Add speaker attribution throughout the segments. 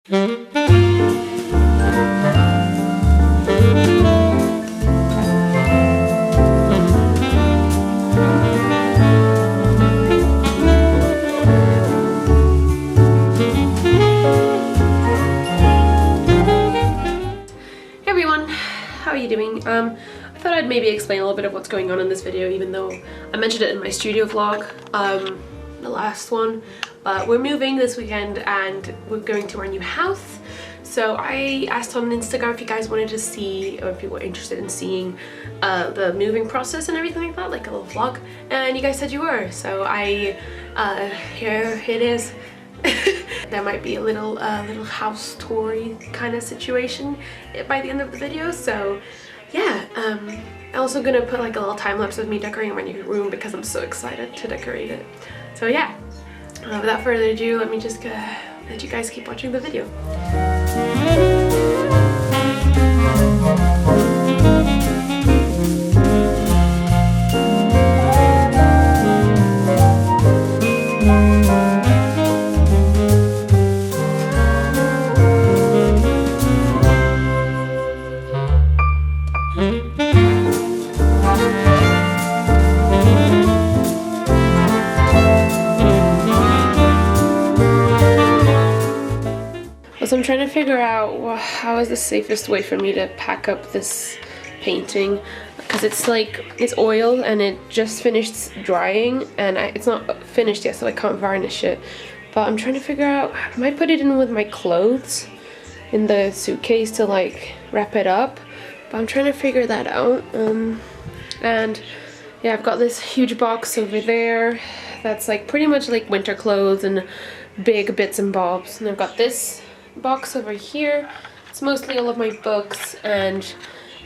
Speaker 1: I thought I'd maybe explain a little bit of what's going on in this video, even though I mentioned it in my studio vlog, the last one. But we're moving this weekend and we're going to our new house. So I asked on Instagram if you guys wanted to see, or if you were interested in seeing the moving process and everything like that, like a little vlog, and you guys said you were. So here it is. There might be a little house toury kind of situation by the end of the video. So yeah, I'm also gonna put like a little time lapse of me decorating my new room because I'm so excited to decorate it. So yeah, without further ado, let me just let you guys keep watching the video. So I'm trying to figure out how is the safest way for me to pack up this painting, because it's oil and it just finished drying and it's not finished yet, so I can't varnish it. But I'm trying to figure out, I might put it in with my clothes in the suitcase to like wrap it up, but I'm trying to figure that out. And yeah, I've got this huge box over there that's like pretty much like winter clothes and big bits and bobs, and I've got this box over here. It's mostly all of my books and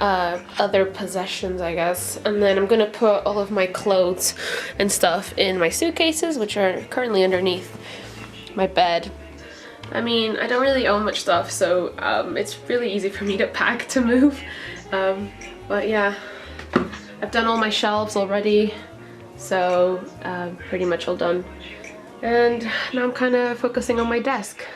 Speaker 1: other possessions, I guess. And then I'm gonna put all of my clothes and stuff in my suitcases, which are currently underneath my bed. I mean, I don't really own much stuff, so it's really easy for me to pack to move. But yeah, I've done all my shelves already, so pretty much all done. And now I'm kind of focusing on my desk.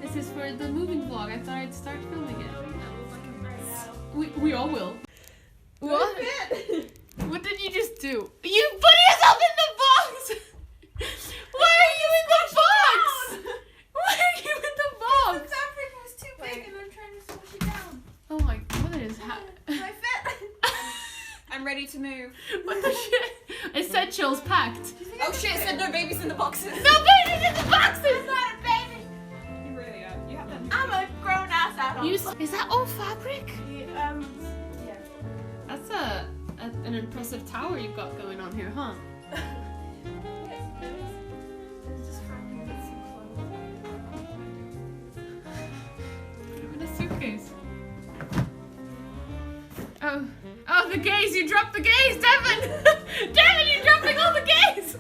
Speaker 1: This is for the moving vlog. I thought I'd start filming it. We all will. What? What did you just do? You put yourself in the box! Why are you in the box? Why are you in the box?
Speaker 2: The fabric was too big and I'm trying to squish it down.
Speaker 1: Oh my god, it is
Speaker 2: I fit. I'm ready to move.
Speaker 1: What the shit? It said chill's packed.
Speaker 2: Oh shit, it said no babies in the boxes.
Speaker 1: No babies in the boxes!
Speaker 2: I'm not a baby. You really are. You have them. I'm a grown ass adult.
Speaker 1: Is that all fabric?
Speaker 2: Yeah.
Speaker 1: That's an impressive tower you've got going on here, huh? Put them in a suitcase. Oh, the gaze! You dropped the gaze, Devin! Devin, you're dropping all the gaze!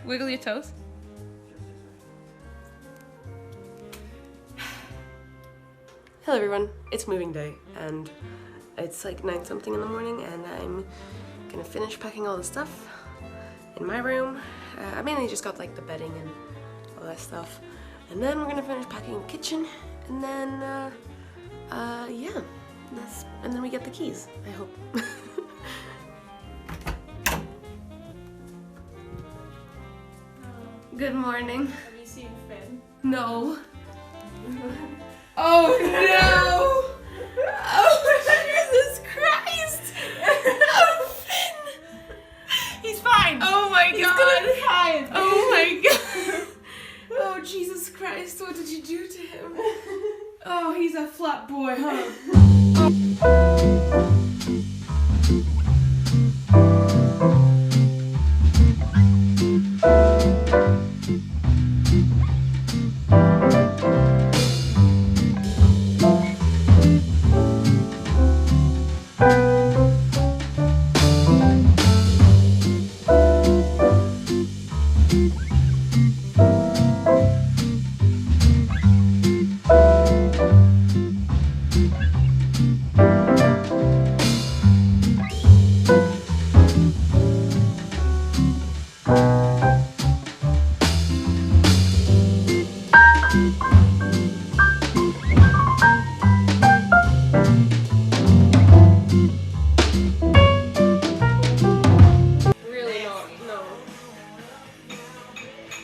Speaker 1: Wiggle your toes. Hello everyone, it's moving day and it's like 9 something in the morning and I'm gonna finish packing all the stuff in my room. I mainly just got like the bedding and all that stuff. And then we're gonna finish packing the kitchen and then, yeah, and then we get the keys, I hope. Good morning.
Speaker 2: Have you seen Finn?
Speaker 1: No. Oh no! Oh Jesus Christ! Oh Finn!
Speaker 2: He's fine!
Speaker 1: Oh my God!
Speaker 2: He's gonna be fine!
Speaker 1: Oh my God! Oh Jesus Christ! What did you do to him? Oh, he's a flat boy, huh?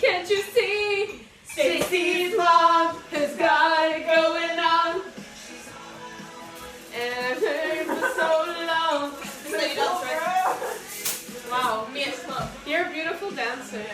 Speaker 1: Can't you see? Stacy's mom has got it going on. And I've heard for so long. Wow, you're a beautiful dancer.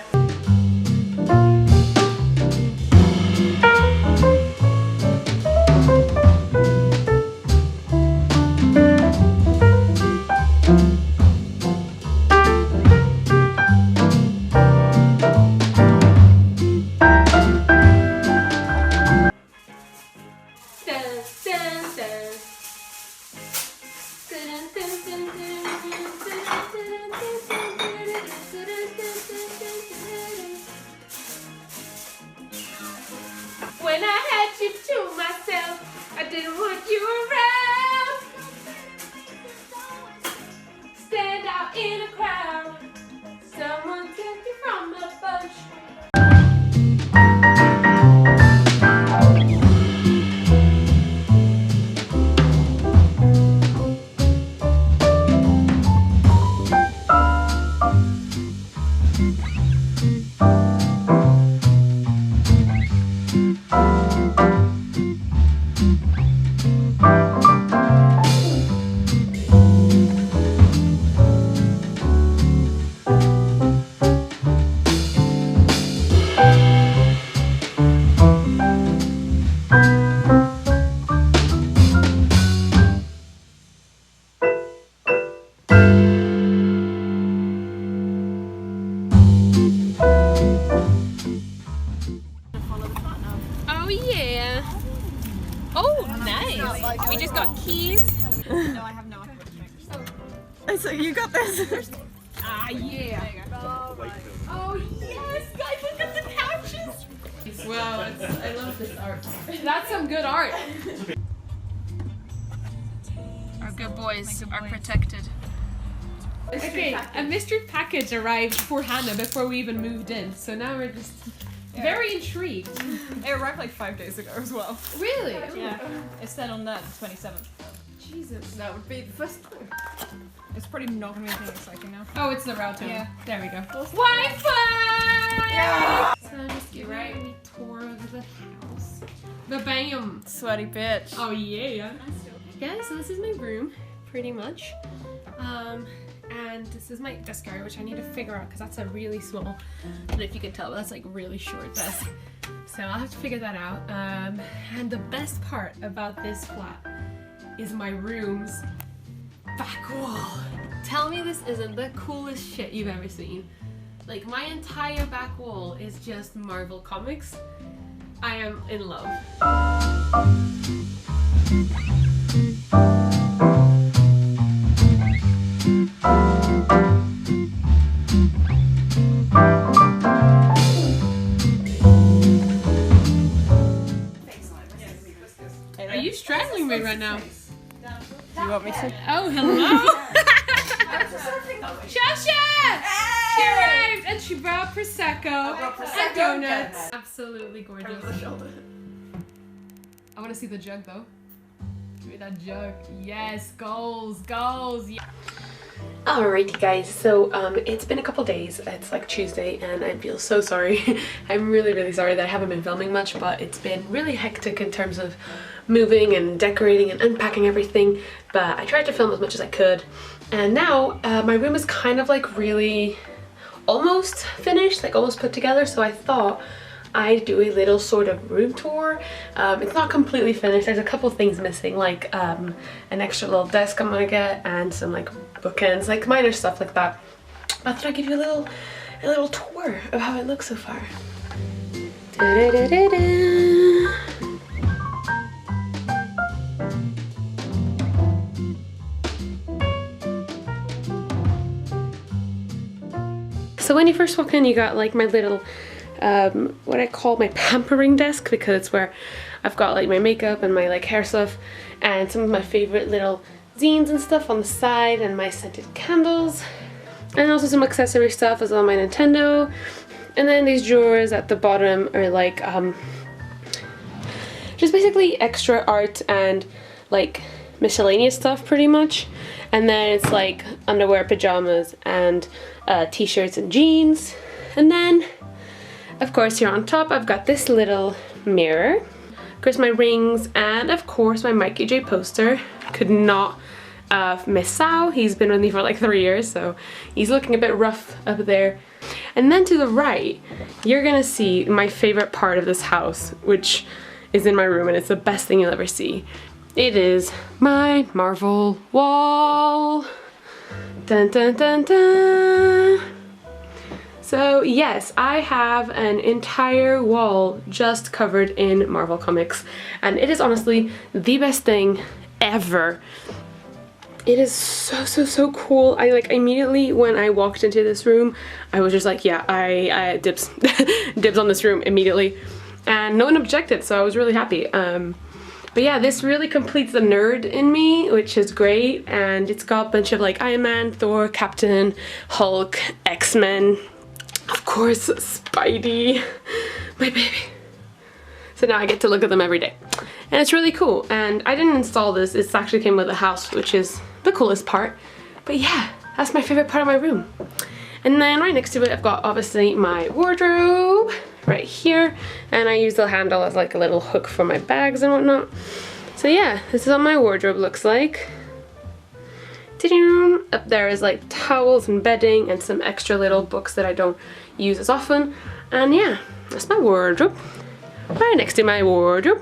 Speaker 1: When I had you to myself, I didn't want you around. Stand out in a crowd, someone took you from the bunch. Oh yeah. Oh, nice. We just got keys.
Speaker 2: No, I have no idea.
Speaker 3: So you got this.
Speaker 1: Ah, yeah. Oh, yes, guys, look at the couches. Wow, I love this art. That's some good art. Our good boys are protected. Okay, a mystery package arrived for Hannah before we even moved in, so now we're just very intrigued.
Speaker 2: It arrived like 5 days ago as well.
Speaker 1: Really?
Speaker 2: Yeah. It said on the 27th.
Speaker 1: Jesus, that would be the first one.
Speaker 2: It's probably not gonna be anything exciting now.
Speaker 1: Oh, it's the router.
Speaker 2: Yeah.
Speaker 1: There we go. Wi-Fi!
Speaker 2: Yeah!
Speaker 1: So I'm just giving a tour of the house. Ba-bam!
Speaker 2: Sweaty bitch.
Speaker 1: Oh yeah. Yeah, so this is my room, pretty much. And this is my desk area, which I need to figure out because that's a really small, I don't know if you can tell, but that's like really short desk. So I'll have to figure that out. And the best part about this flat is my room's back wall. Tell me this isn't the coolest shit you've ever seen. Like, my entire back wall is just Marvel Comics. I am in love.
Speaker 3: now. Do you want me to? Oh, hello! Shasha! She arrived and she brought Prosecco and donuts. Absolutely gorgeous. I want to see the jug though. Give me that jug. Yes, goals, goals. Yeah.
Speaker 1: Alrighty guys, so it's been a couple days. It's like Tuesday and I feel so sorry. I'm really sorry that I haven't been filming much, but it's been really hectic in terms of moving and decorating and unpacking everything, but I tried to film as much as I could. And now my room is kind of like really almost finished, like almost put together, so I thought I'd do a little sort of room tour. It's not completely finished. There's a couple things missing, like an extra little desk I'm gonna get and some like bookends, like minor stuff like that. But I thought I'd give you a little tour of how it looks so far. So when you first walk in, you got like my little what I call my pampering desk, because it's where I've got like my makeup and my like hair stuff and some of my favorite little zines and stuff on the side, and my scented candles, and also some accessory stuff as well, my Nintendo. And then these drawers at the bottom are like just basically extra art and like miscellaneous stuff pretty much. And then it's like underwear, pajamas, and t-shirts and jeans. And then of course here on top I've got this little mirror, of course my rings, and of course my Mikey J poster. Could not miss Sal. He's been with me for like 3 years, so he's looking a bit rough up there. And then to the right you're gonna see my favorite part of this house, which is in my room, and it's the best thing you'll ever see. It is my Marvel wall. Dun dun dun dun. So yes, I have an entire wall just covered in Marvel comics, and it is honestly the best thing ever. It is so cool. I like immediately when I walked into this room, I was just like, yeah, I dibs dibs on this room immediately, and no one objected, so I was really happy. But yeah, this really completes the nerd in me, which is great, and it's got a bunch of like Iron Man, Thor, Captain, Hulk, X-Men, of course Spidey, my baby. So now I get to look at them every day, and it's really cool. And I didn't install this, it actually came with the house, which is the coolest part. But yeah, that's my favorite part of my room. And then right next to it I've got obviously my wardrobe right here, and I use the handle as like a little hook for my bags and whatnot. So yeah, this is what my wardrobe looks like. Up there is like towels and bedding and some extra little books that I don't use as often. And yeah, that's my wardrobe. Right next to my wardrobe,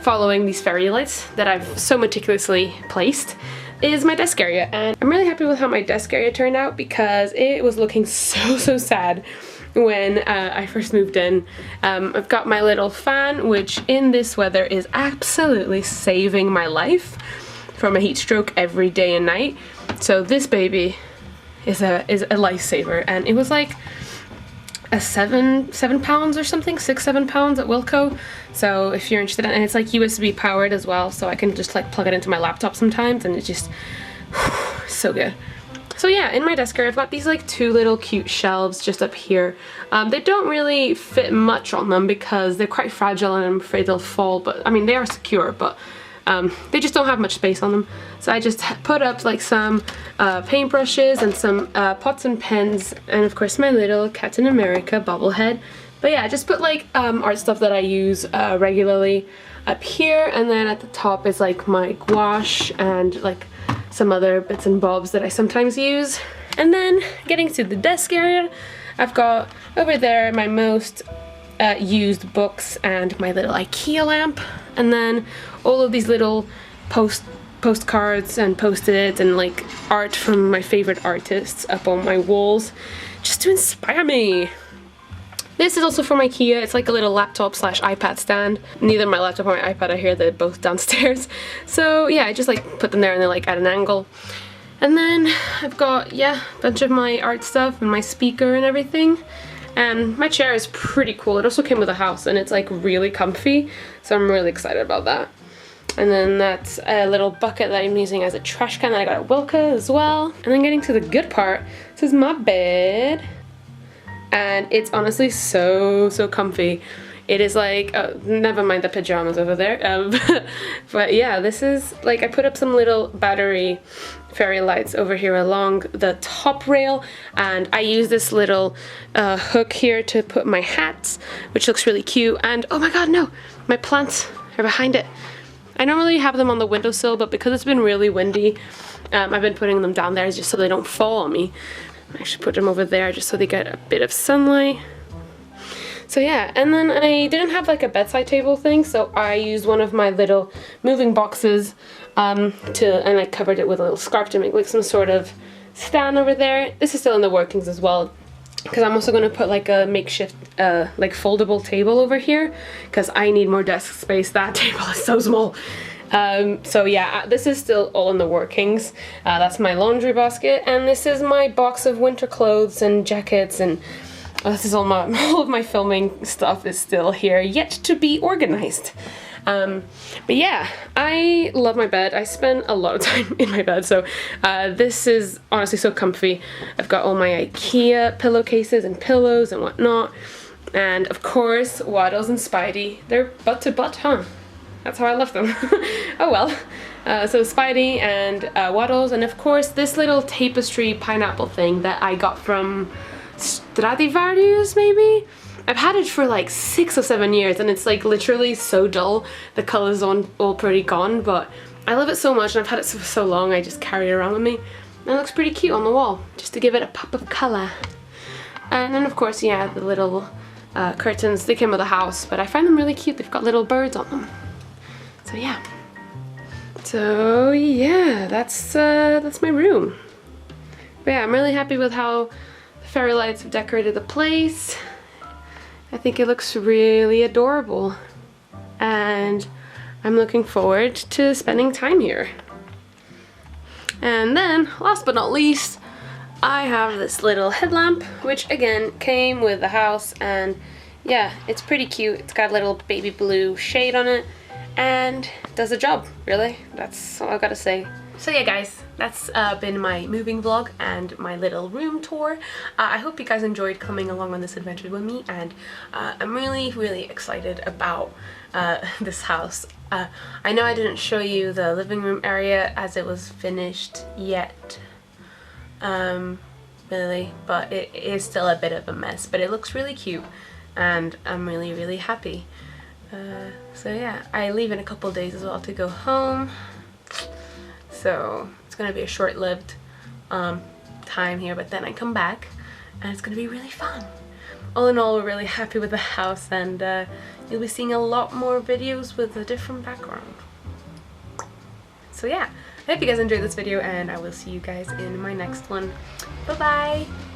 Speaker 1: following these fairy lights that I've so meticulously placed, is my desk area. And I'm really happy with how my desk area turned out, because it was looking so sad when I first moved in. I've got my little fan, which in this weather is absolutely saving my life from a heat stroke every day and night. So this baby is a lifesaver, and it was like a 7 pounds or something, 6-7 pounds at Wilco. So if you're interested in it, and it's like USB powered as well, so I can just like plug it into my laptop sometimes, and it's just so good. So yeah, in my desk area I've got these like 2 little cute shelves just up here. They don't really fit much on them because they're quite fragile and I'm afraid they'll fall, but I mean they are secure, but they just don't have much space on them. So I just put up like some paintbrushes and some pots and pens, and of course my little Captain America bobblehead. But yeah, I just put like art stuff that I use regularly up here, and then at the top is like my gouache and like some other bits and bobs that I sometimes use. And then getting to the desk area, I've got over there my most used books and my little IKEA lamp, and then all of these little postcards and post-its and like art from my favorite artists up on my walls just to inspire me. This is also from IKEA. It's like a little laptop slash iPad stand. Neither my laptop or my iPad are here, they're both downstairs. So yeah, I just like put them there and they're like at an angle. And then I've got, yeah, a bunch of my art stuff and my speaker and everything. And my chair is pretty cool. It also came with a house and it's like really comfy, so I'm really excited about that. And then that's a little bucket that I'm using as a trash can that I got at Wilka as well. And then getting to the good part, this is my bed. And it's honestly so comfy. It is like, oh, never mind the pajamas over there. But yeah, this is like, I put up some little battery fairy lights over here along the top rail, and I use this little hook here to put my hats, which looks really cute. And oh my god, no, my plants are behind it. I normally have them on the windowsill, but because it's been really windy, I've been putting them down there just so they don't fall on me. I should put them over there just so they get a bit of sunlight. So yeah, and then I didn't have like a bedside table thing, so I used one of my little moving boxes and I covered it with a little scarf to make like some sort of stand over there. This is still in the workings as well, because I'm also going to put like a makeshift like foldable table over here, because I need more desk space. That table is so small. So yeah, this is still all in the workings. That's my laundry basket, and this is my box of winter clothes and jackets, and this is all of my filming stuff is still here, yet to be organized. But yeah, I love my bed. I spend a lot of time in my bed, so this is honestly so comfy. I've got all my IKEA pillowcases and pillows and whatnot, and of course Waddles and Spidey. They're butt to butt, huh? That's how I left them. Oh well. So Spidey and Waddles, and of course this little tapestry pineapple thing that I got from Stradivarius, maybe? I've had it for like 6 or 7 years, and it's like literally so dull. The color's all pretty gone, but I love it so much, and I've had it for so long I just carry it around with me. And it looks pretty cute on the wall, just to give it a pop of color. And then of course, yeah, the little curtains, they came with the house, but I find them really cute. They've got little birds on them. So yeah. So yeah, that's my room. But yeah, I'm really happy with how the fairy lights have decorated the place. I think it looks really adorable, and I'm looking forward to spending time here. And then, last but not least, I have this little headlamp, which again came with the house, and yeah, it's pretty cute. It's got a little baby blue shade on it, and does the job, really. That's all I've got to say. So yeah guys, that's been my moving vlog and my little room tour. I hope you guys enjoyed coming along on this adventure with me, and I'm really excited about this house. I know I didn't show you the living room area as it was finished yet, really, but it is still a bit of a mess, but it looks really cute, and I'm really happy. So yeah, I leave in a couple days as well to go home. So it's going to be a short-lived time here, but then I come back and it's going to be really fun. All in all, we're really happy with the house, and you'll be seeing a lot more videos with a different background. So yeah, I hope you guys enjoyed this video, and I will see you guys in my next one. Bye bye!